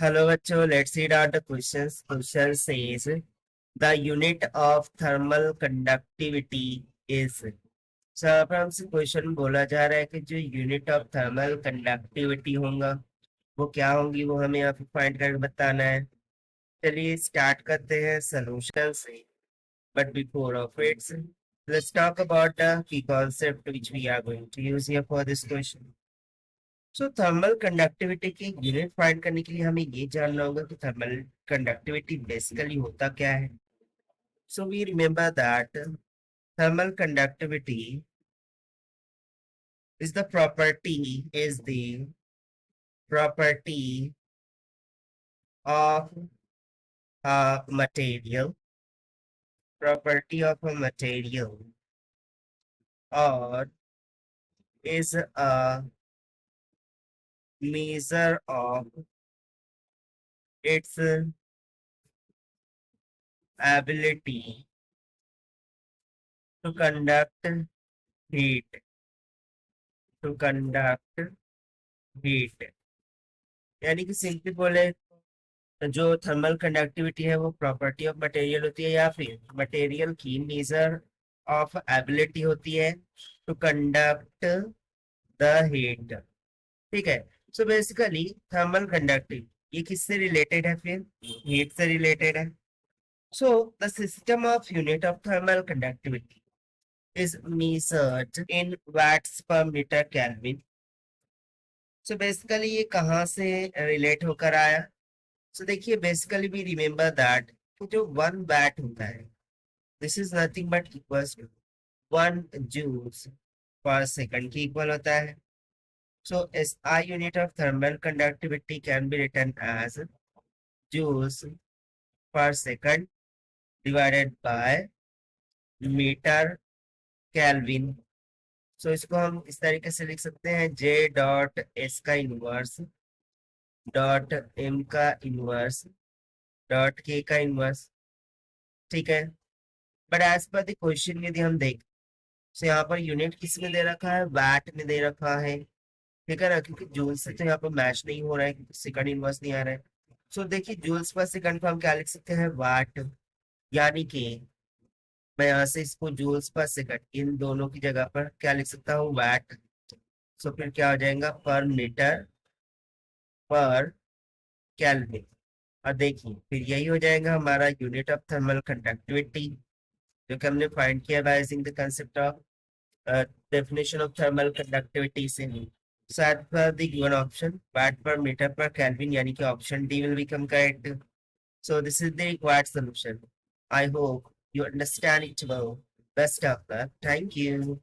Hello बच्चों, let's read out the questions. Question says the unit of thermal conductivity is. So यहाँ पर हमसे question बोला जा रहा है कि जो यूनिट ऑफ थर्मल कंडक्टिविटी होगा वो क्या होंगी, वो हमें यहाँ पे फाइंड करके बताना है। चलिए स्टार्ट करते हैं सोल्यूशन से, but before of its let's talk about the key concept which we are going to use here for this question. So thermal conductivity की यूनिट फाइंड करने के लिए हमें ये जानना होगा कि थर्मल कंडक्टिविटी बेसिकली होता क्या है। So we remember that thermal conductivity is the property of a material or is a measure of its ability to conduct heat to conduct heat यानी कि सिंपली बोले जो थर्मल कंडक्टिविटी है वो property of material होती है या फिर मटेरियल की मेजर ऑफ एबिलिटी होती है टू कंडक्ट द हीट। ठीक है। सो बेसिकली थर्मल कंडक्टिव ये किससे रिलेटेड है, फिर हीट से रिलेटेड है। So the system of unit of thermal conductivity is measured in watts per meter Kelvin। So basically ये कहाँ से रिलेट होकर आया। सो देखिए बेसिकली वी रिमेंबर दैट जो 1 watt होता है this is nothing but equals to 1 joules per second की इक्वल होता है। So S I unit of thermal conductivity can be written as joules per second divided by metre kelvin. So इसको हम इस तरीके से लिख सकते हैं J डॉट एस का इनवर्स डॉट एम का इनवर्स डॉट के का इनवर्स। ठीक है। But as per the question यदि हम देख तो यहाँ पर यूनिट किस में दे रखा है, वैट में दे रखा है। ठीक है ना, क्योंकि जूल से तो यहाँ पर मैच नहीं हो रहा है क्योंकि सेकंड इनवर्स नहीं आ रहा है। सो देखिए जूल्स पर सेकंड को हम क्या लिख सकते हैं, वाट। यानी कि मैं यहाँ से इसको जूल्स पर सेकंड इन दोनों की जगह पर क्या लिख सकता हूँ, वैट। सो फिर क्या हो जाएगा, पर मीटर पर केल्विन। और देखिए फिर यही हो जाएगा हमारा यूनिट ऑफ थर्मल कंडक्टिविटी जो कि हमने फाइंड किया by using the concept of definition of thermal conductivity से ही। So as per the given option, watt per meter per Kelvin यानी कि option D will become correct. So this is the required solution. I hope you understand it well. Best of luck. Thank you.